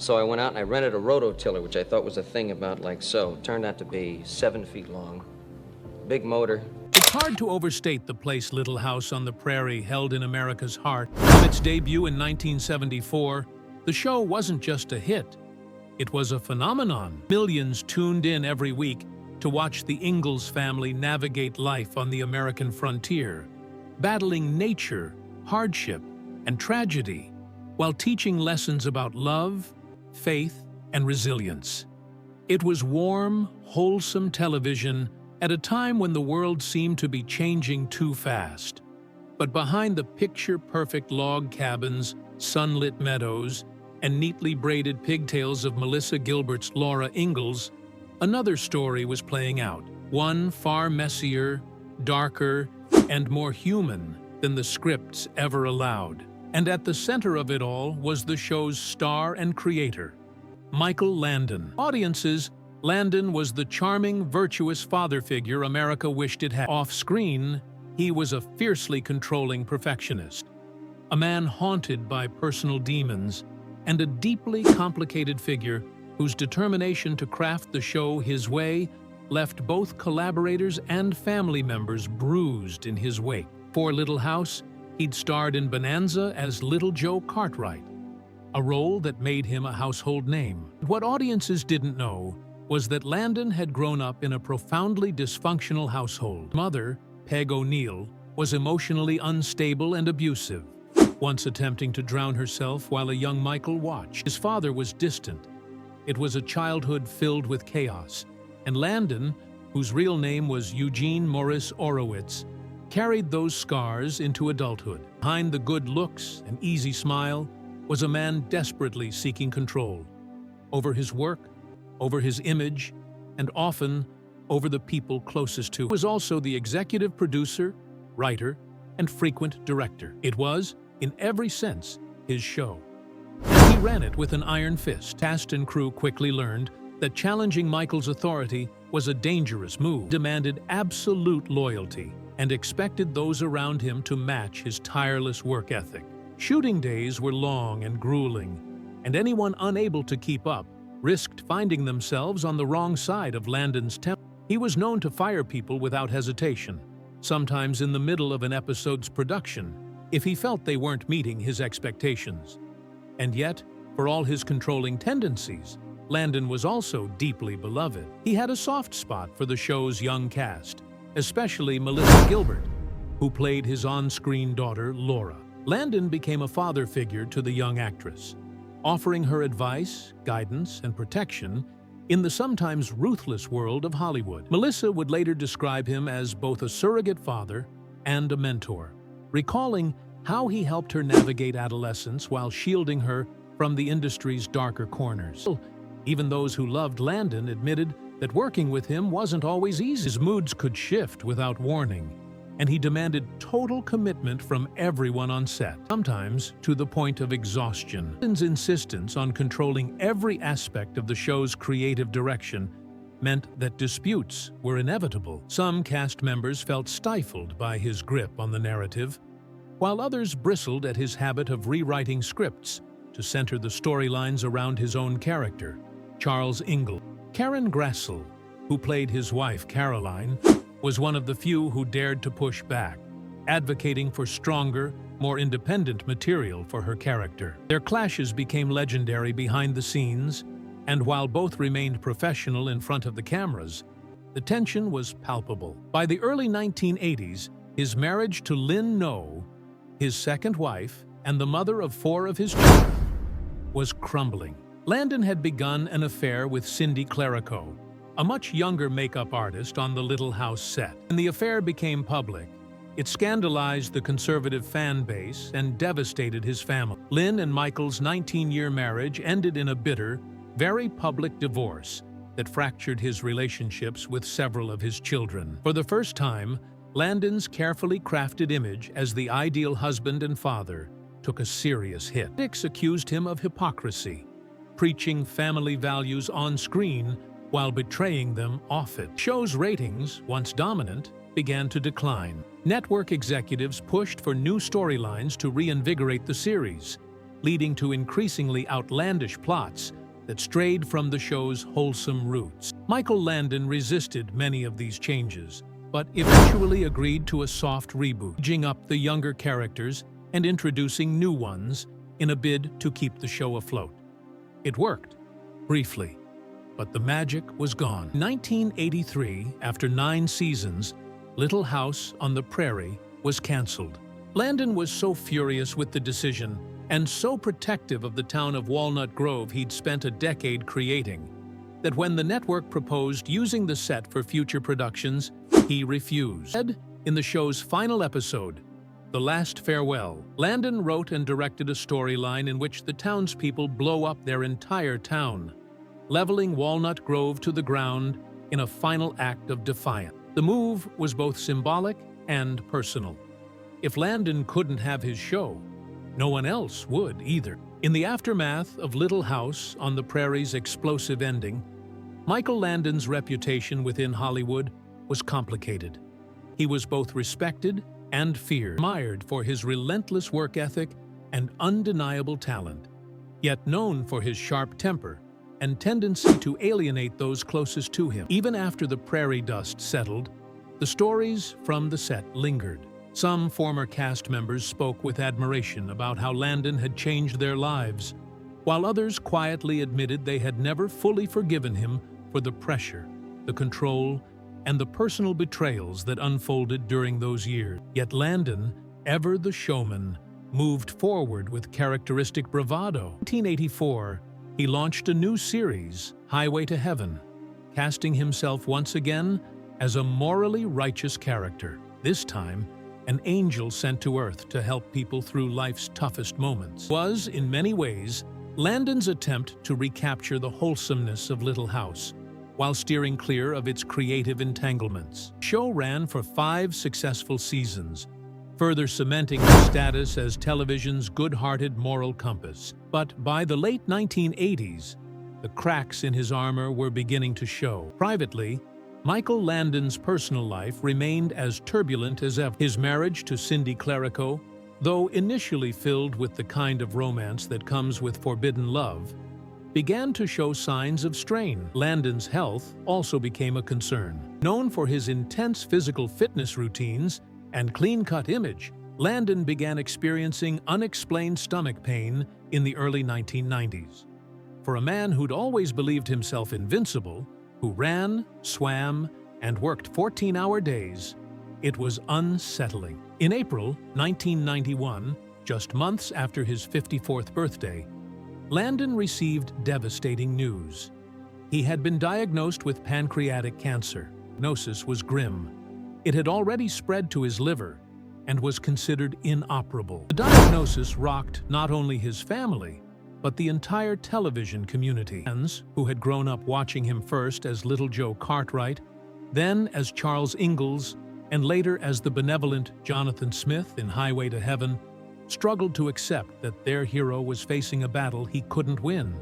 So I went out and I rented a rototiller, which I thought was a thing about like so. Turned out to be 7 feet long. Big motor. It's hard to overstate the place Little House on the Prairie held in America's heart. From its debut in 1974, the show wasn't just a hit. It was a phenomenon. Millions tuned in every week to watch the Ingalls family navigate life on the American frontier, battling nature, hardship, and tragedy, while teaching lessons about love, faith, and resilience. It was warm, wholesome television at a time when the world seemed to be changing too fast. But behind the picture-perfect log cabins, sunlit meadows, and neatly braided pigtails of Melissa Gilbert's Laura Ingalls, another story was playing out, one far messier, darker, and more human than the scripts ever allowed. And at the center of it all was the show's star and creator, Michael Landon. Audiences, Landon was the charming, virtuous father figure America wished it had. Off-screen, he was a fiercely controlling perfectionist, a man haunted by personal demons, and a deeply complicated figure whose determination to craft the show his way left both collaborators and family members bruised in his wake. For Little House, he'd starred in Bonanza as Little Joe Cartwright, a role that made him a household name. What audiences didn't know was that Landon had grown up in a profoundly dysfunctional household. Mother, Peg O'Neill, was emotionally unstable and abusive, once attempting to drown herself while a young Michael watched. His father was distant. It was a childhood filled with chaos, and Landon, whose real name was Eugene Morris Orowitz, carried those scars into adulthood. Behind the good looks and easy smile was a man desperately seeking control over his work, over his image, and often over the people closest to him. He was also the executive producer, writer, and frequent director. It was, in every sense, his show. And he ran it with an iron fist. Cast and crew quickly learned that challenging Michael's authority was a dangerous move. He demanded absolute loyalty and expected those around him to match his tireless work ethic. Shooting days were long and grueling, and anyone unable to keep up risked finding themselves on the wrong side of Landon's temper. He was known to fire people without hesitation, sometimes in the middle of an episode's production, if he felt they weren't meeting his expectations. And yet, for all his controlling tendencies, Landon was also deeply beloved. He had a soft spot for the show's young cast, especially Melissa Gilbert, who played his on-screen daughter, Laura. Landon became a father figure to the young actress, offering her advice, guidance, and protection in the sometimes ruthless world of Hollywood. Melissa would later describe him as both a surrogate father and a mentor, recalling how he helped her navigate adolescence while shielding her from the industry's darker corners. Even those who loved Landon admitted that working with him wasn't always easy. His moods could shift without warning, and he demanded total commitment from everyone on set, sometimes to the point of exhaustion. Landon's insistence on controlling every aspect of the show's creative direction meant that disputes were inevitable. Some cast members felt stifled by his grip on the narrative, while others bristled at his habit of rewriting scripts to center the storylines around his own character, Charles Ingalls. Karen Grassel, who played his wife Caroline, was one of the few who dared to push back, advocating for stronger, more independent material for her character. Their clashes became legendary behind the scenes, and while both remained professional in front of the cameras, the tension was palpable. By the early 1980s, his marriage to Lynn No, his second wife and the mother of 4 of his children, was crumbling. Landon had begun an affair with Cindy Clerico, a much younger makeup artist on the Little House set. When the affair became public, it scandalized the conservative fan base and devastated his family. Lynn and Michael's 19-year marriage ended in a bitter, very public divorce that fractured his relationships with several of his children. For the first time, Landon's carefully crafted image as the ideal husband and father took a serious hit. Critics accused him of hypocrisy, preaching family values on screen while betraying them off it. Show's ratings, once dominant, began to decline. Network executives pushed for new storylines to reinvigorate the series, leading to increasingly outlandish plots that strayed from the show's wholesome roots. Michael Landon resisted many of these changes, but eventually agreed to a soft reboot, aging up the younger characters and introducing new ones in a bid to keep the show afloat. It worked, briefly, but the magic was gone. In 1983, after 9 seasons, Little House on the Prairie was canceled. Landon was so furious with the decision and so protective of the town of Walnut Grove he'd spent a decade creating, that when the network proposed using the set for future productions, he refused. In the show's final episode, The Last Farewell, Landon wrote and directed a storyline in which the townspeople blow up their entire town, leveling Walnut Grove to the ground in a final act of defiance. The move was both symbolic and personal. If Landon couldn't have his show, no one else would either. In the aftermath of Little House on the Prairie's explosive ending, Michael Landon's reputation within Hollywood was complicated. He was both respected and feared, admired for his relentless work ethic and undeniable talent, yet known for his sharp temper and tendency to alienate those closest to him. Even after the prairie dust settled, the stories from the set lingered. Some former cast members spoke with admiration about how Landon had changed their lives, while others quietly admitted they had never fully forgiven him for the pressure, the control, and the personal betrayals that unfolded during those years. Yet Landon, ever the showman, moved forward with characteristic bravado. In 1984, he launched a new series, Highway to Heaven, casting himself once again as a morally righteous character, this time an angel sent to Earth to help people through life's toughest moments. It was, in many ways, Landon's attempt to recapture the wholesomeness of Little House, while steering clear of its creative entanglements. The show ran for 5 successful seasons, further cementing its status as television's good-hearted moral compass. But by the late 1980s, the cracks in his armor were beginning to show. Privately, Michael Landon's personal life remained as turbulent as ever. His marriage to Cindy Clerico, though initially filled with the kind of romance that comes with forbidden love, began to show signs of strain. Landon's health also became a concern. Known for his intense physical fitness routines and clean-cut image, Landon began experiencing unexplained stomach pain in the early 1990s. For a man who'd always believed himself invincible, who ran, swam, and worked 14-hour days, it was unsettling. In April 1991, just months after his 54th birthday, Landon received devastating news. He had been diagnosed with pancreatic cancer. The diagnosis was grim. It had already spread to his liver and was considered inoperable. The diagnosis rocked not only his family, but the entire television community. Fans who had grown up watching him first as Little Joe Cartwright, then as Charles Ingalls, and later as the benevolent Jonathan Smith in Highway to Heaven, struggled to accept that their hero was facing a battle he couldn't win.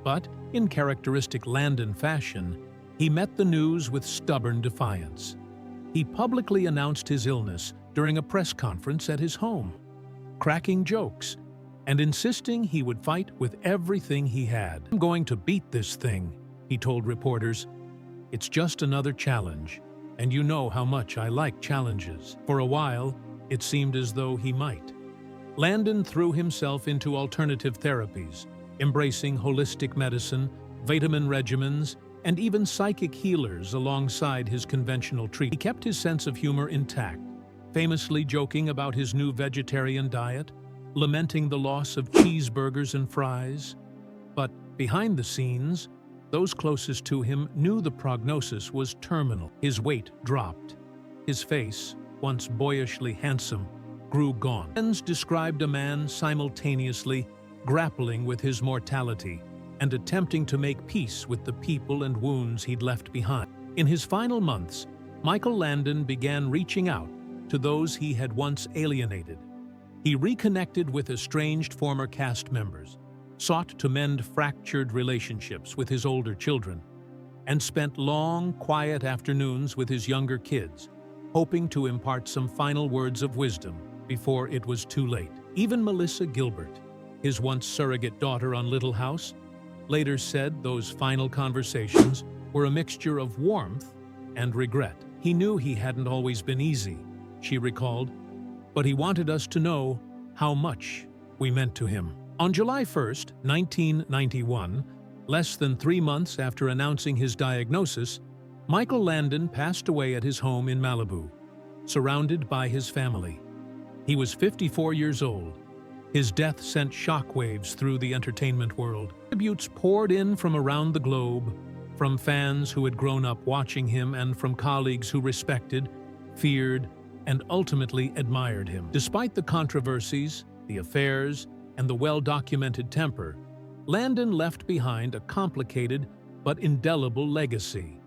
But, in characteristic Landon fashion, he met the news with stubborn defiance. He publicly announced his illness during a press conference at his home, cracking jokes and insisting he would fight with everything he had. "I'm going to beat this thing," he told reporters. "It's just another challenge, and you know how much I like challenges." For a while, it seemed as though he might. Landon threw himself into alternative therapies, embracing holistic medicine, vitamin regimens, and even psychic healers alongside his conventional treatment. He kept his sense of humor intact, famously joking about his new vegetarian diet, lamenting the loss of cheeseburgers and fries. But behind the scenes, those closest to him knew the prognosis was terminal. His weight dropped. His face, once boyishly handsome, grew gaunt. Friends described a man simultaneously grappling with his mortality and attempting to make peace with the people and wounds he'd left behind. In his final months, Michael Landon began reaching out to those he had once alienated. He reconnected with estranged former cast members, sought to mend fractured relationships with his older children, and spent long, quiet afternoons with his younger kids, hoping to impart some final words of wisdom before it was too late. Even Melissa Gilbert, his once surrogate daughter on Little House, later said those final conversations were a mixture of warmth and regret. He knew he hadn't always been easy, she recalled, but he wanted us to know how much we meant to him. On July 1st, 1991, less than 3 months after announcing his diagnosis, Michael Landon passed away at his home in Malibu, surrounded by his family. He was 54 years old. His death sent shockwaves through the entertainment world. Tributes poured in from around the globe, from fans who had grown up watching him and from colleagues who respected, feared, and ultimately admired him. Despite the controversies, the affairs, and the well-documented temper, Landon left behind a complicated but indelible legacy.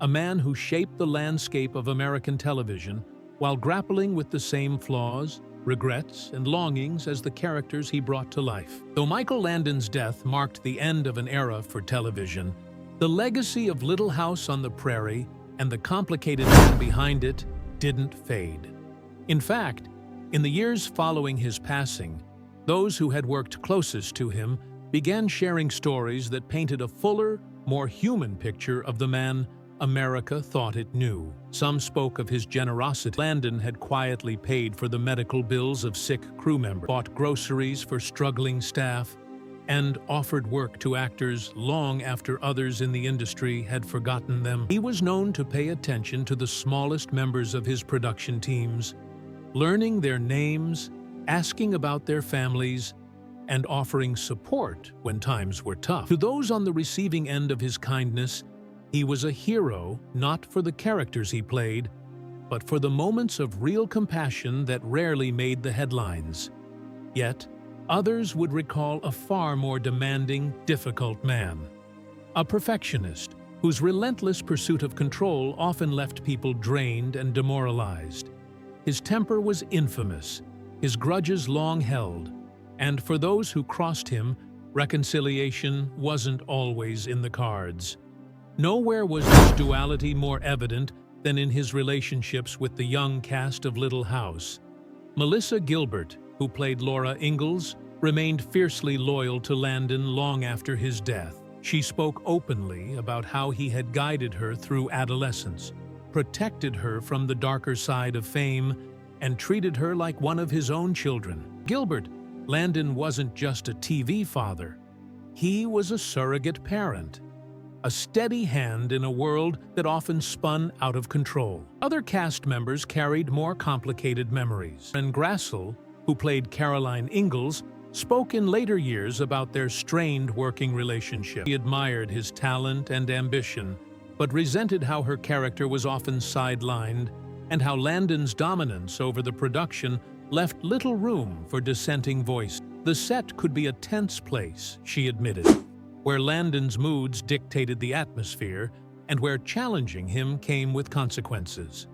A man who shaped the landscape of American television while grappling with the same flaws, regrets, and longings as the characters he brought to life. Though Michael Landon's death marked the end of an era for television, the legacy of Little House on the Prairie and the complicated man behind it didn't fade. In fact, in the years following his passing, those who had worked closest to him began sharing stories that painted a fuller, more human picture of the man America thought it knew. Some spoke of his generosity. Landon had quietly paid for the medical bills of sick crew members, bought groceries for struggling staff, and offered work to actors long after others in the industry had forgotten them. He was known to pay attention to the smallest members of his production teams, learning their names, asking about their families, and offering support when times were tough. To those on the receiving end of his kindness, he was a hero not for the characters he played, but for the moments of real compassion that rarely made the headlines. Yet, others would recall a far more demanding, difficult man. A perfectionist whose relentless pursuit of control often left people drained and demoralized. His temper was infamous, his grudges long held, and for those who crossed him, reconciliation wasn't always in the cards. Nowhere was this duality more evident than in his relationships with the young cast of Little House. Melissa Gilbert, who played Laura Ingalls, remained fiercely loyal to Landon long after his death. She spoke openly about how he had guided her through adolescence, protected her from the darker side of fame, and treated her like one of his own children. Gilbert, Landon wasn't just a TV father. He was a surrogate parent, a steady hand in a world that often spun out of control. Other cast members carried more complicated memories. And Grassel, who played Caroline Ingalls, spoke in later years about their strained working relationship. She admired his talent and ambition, but resented how her character was often sidelined and how Landon's dominance over the production left little room for dissenting voices. The set could be a tense place, she admitted, where Landon's moods dictated the atmosphere and where challenging him came with consequences.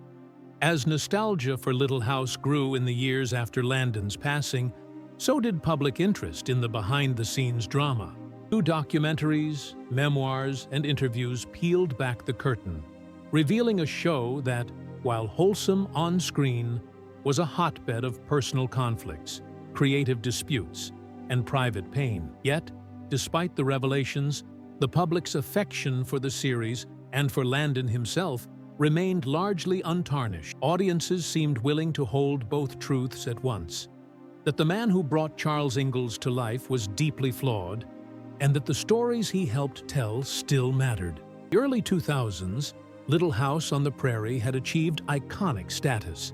As nostalgia for Little House grew in the years after Landon's passing, so did public interest in the behind-the-scenes drama. New documentaries, memoirs, and interviews peeled back the curtain, revealing a show that, while wholesome on screen, was a hotbed of personal conflicts, creative disputes, and private pain. Yet, despite the revelations, the public's affection for the series and for Landon himself remained largely untarnished. Audiences seemed willing to hold both truths at once: that the man who brought Charles Ingalls to life was deeply flawed, and that the stories he helped tell still mattered. In the early 2000s, Little House on the Prairie had achieved iconic status,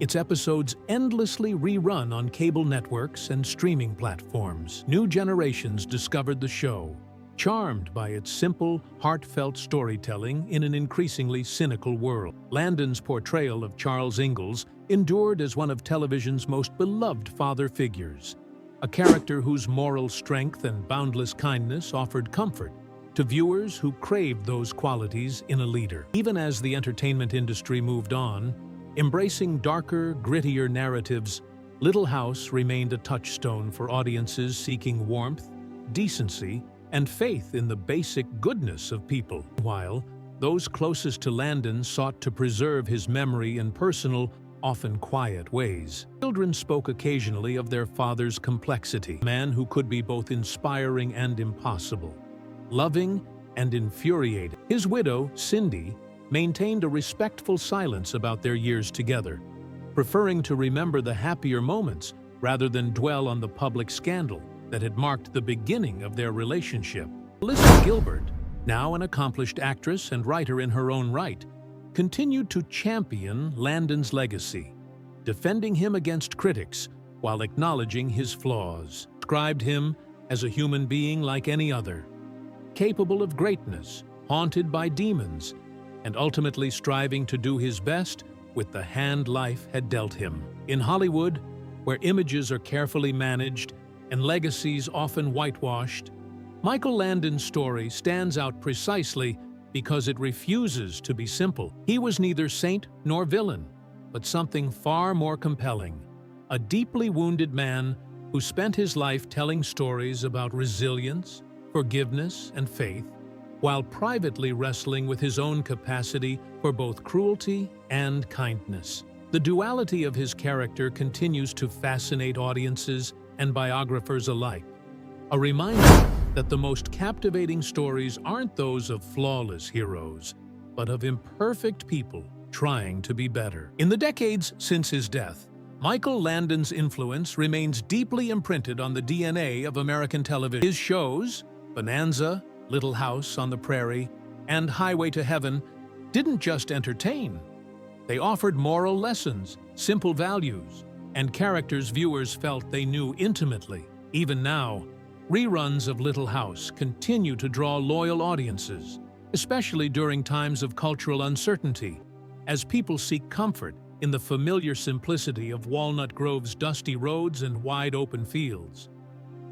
its episodes endlessly rerun on cable networks and streaming platforms. New generations discovered the show, charmed by its simple, heartfelt storytelling in an increasingly cynical world. Landon's portrayal of Charles Ingalls endured as one of television's most beloved father figures, a character whose moral strength and boundless kindness offered comfort to viewers who craved those qualities in a leader. Even as the entertainment industry moved on, embracing darker, grittier narratives, Little House remained a touchstone for audiences seeking warmth, decency, and faith in the basic goodness of people. While those closest to Landon sought to preserve his memory in personal, often quiet ways. Children spoke occasionally of their father's complexity, a man who could be both inspiring and impossible, loving and infuriating. His widow, Cindy, maintained a respectful silence about their years together, preferring to remember the happier moments rather than dwell on the public scandal that had marked the beginning of their relationship. Melissa Gilbert, now an accomplished actress and writer in her own right, continued to champion Landon's legacy, defending him against critics while acknowledging his flaws. Described him as a human being like any other, capable of greatness, haunted by demons, and ultimately striving to do his best with the hand life had dealt him. In Hollywood, where images are carefully managed and legacies often whitewashed, Michael Landon's story stands out precisely because it refuses to be simple. He was neither saint nor villain, but something far more compelling, a deeply wounded man who spent his life telling stories about resilience, forgiveness, and faith, while privately wrestling with his own capacity for both cruelty and kindness. The duality of his character continues to fascinate audiences and biographers alike, a reminder that the most captivating stories aren't those of flawless heroes, but of imperfect people trying to be better. In the decades since his death, Michael Landon's influence remains deeply imprinted on the DNA of American television. His shows, Bonanza, Little House on the Prairie, and Highway to Heaven, didn't just entertain. They offered moral lessons, simple values, and characters viewers felt they knew intimately. Even now, reruns of Little House continue to draw loyal audiences, especially during times of cultural uncertainty, as people seek comfort in the familiar simplicity of Walnut Grove's dusty roads and wide-open fields.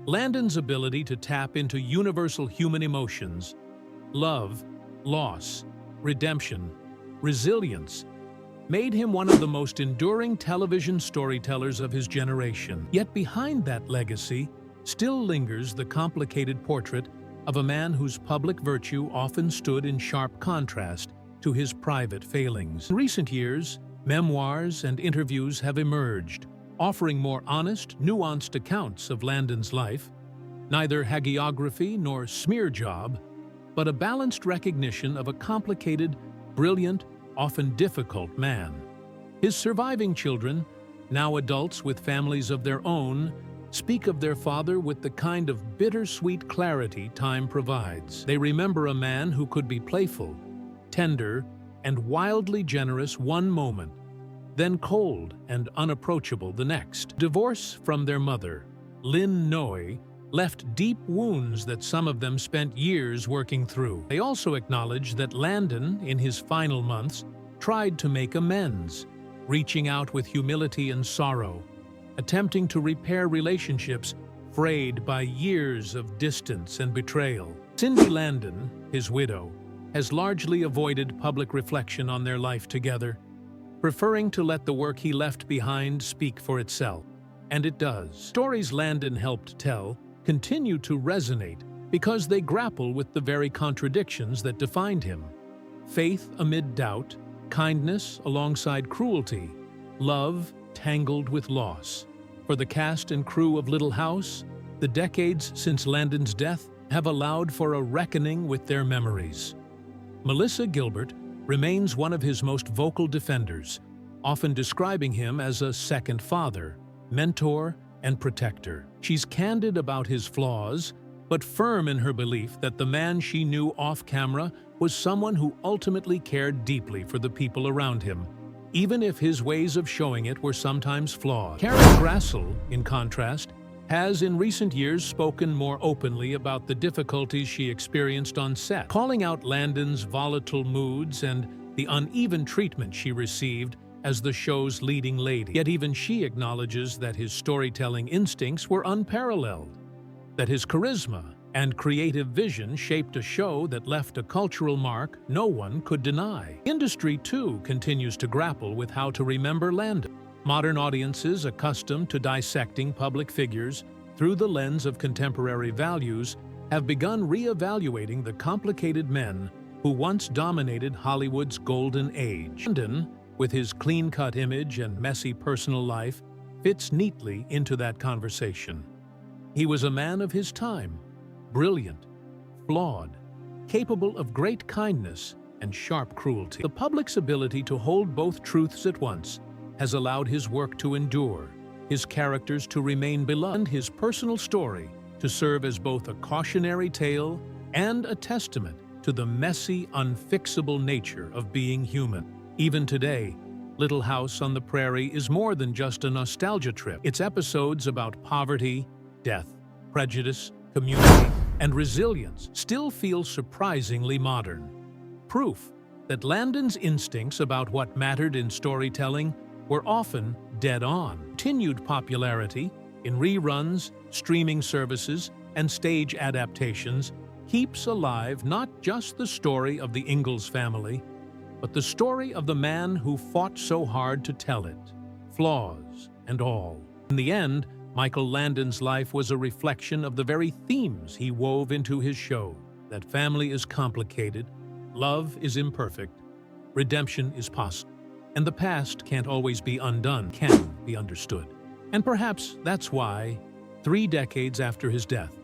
Landon's ability to tap into universal human emotions, love, loss, redemption, resilience, made him one of the most enduring television storytellers of his generation. Yet behind that legacy still lingers the complicated portrait of a man whose public virtue often stood in sharp contrast to his private failings. In recent years, memoirs and interviews have emerged, offering more honest, nuanced accounts of Landon's life, neither hagiography nor smear job, but a balanced recognition of a complicated, brilliant, often difficult man. His surviving children, now adults with families of their own, speak of their father with the kind of bittersweet clarity time provides. They remember a man who could be playful, tender, and wildly generous one moment, then cold and unapproachable the next. Divorce from their mother, Lynn Noy, left deep wounds that some of them spent years working through. They also acknowledge that Landon, in his final months, tried to make amends, reaching out with humility and sorrow, attempting to repair relationships frayed by years of distance and betrayal. Cindy Landon, his widow, has largely avoided public reflection on their life together, preferring to let the work he left behind speak for itself. And it does. Stories Landon helped tell continue to resonate because they grapple with the very contradictions that defined him. Faith amid doubt, kindness alongside cruelty, love tangled with loss. For the cast and crew of Little House, the decades since Landon's death have allowed for a reckoning with their memories. Melissa Gilbert remains one of his most vocal defenders, often describing him as a second father, mentor, and protector. She's candid about his flaws, but firm in her belief that the man she knew off-camera was someone who ultimately cared deeply for the people around him, even if his ways of showing it were sometimes flawed. Carrie Grassel, in contrast, has in recent years spoken more openly about the difficulties she experienced on set, calling out Landon's volatile moods and the uneven treatment she received as the show's leading lady. Yet even she acknowledges that his storytelling instincts were unparalleled, that his charisma and creative vision shaped a show that left a cultural mark no one could deny. Industry, too, continues to grapple with how to remember Landon. Modern audiences, accustomed to dissecting public figures through the lens of contemporary values, have begun re-evaluating the complicated men who once dominated Hollywood's golden age. Landon, with his clean-cut image and messy personal life, fits neatly into that conversation. He was a man of his time, brilliant, flawed, capable of great kindness and sharp cruelty. The public's ability to hold both truths at once has allowed his work to endure, his characters to remain beloved, and his personal story to serve as both a cautionary tale and a testament to the messy, unfixable nature of being human. Even today, Little House on the Prairie is more than just a nostalgia trip. Its episodes about poverty, death, prejudice, community, and resilience still feel surprisingly modern. Proof that Landon's instincts about what mattered in storytelling were often dead on. Continued popularity in reruns, streaming services, and stage adaptations keeps alive not just the story of the Ingalls family, but the story of the man who fought so hard to tell it, flaws and all. In the end, Michael Landon's life was a reflection of the very themes he wove into his show: that family is complicated, love is imperfect, redemption is possible, and the past can't always be undone, can be understood. And perhaps that's why, 3 decades after his death,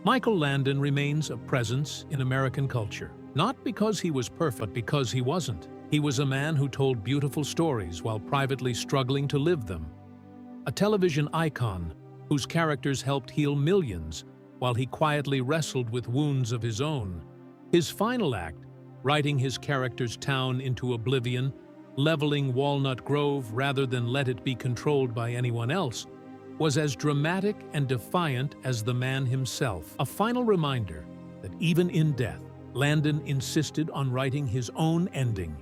Michael Landon remains a presence in American culture. Not because he was perfect, but because he wasn't. He was a man who told beautiful stories while privately struggling to live them. A television icon whose characters helped heal millions while he quietly wrestled with wounds of his own. His final act, writing his character's town into oblivion, leveling Walnut Grove rather than let it be controlled by anyone else, was as dramatic and defiant as the man himself. A final reminder that even in death, Landon insisted on writing his own ending.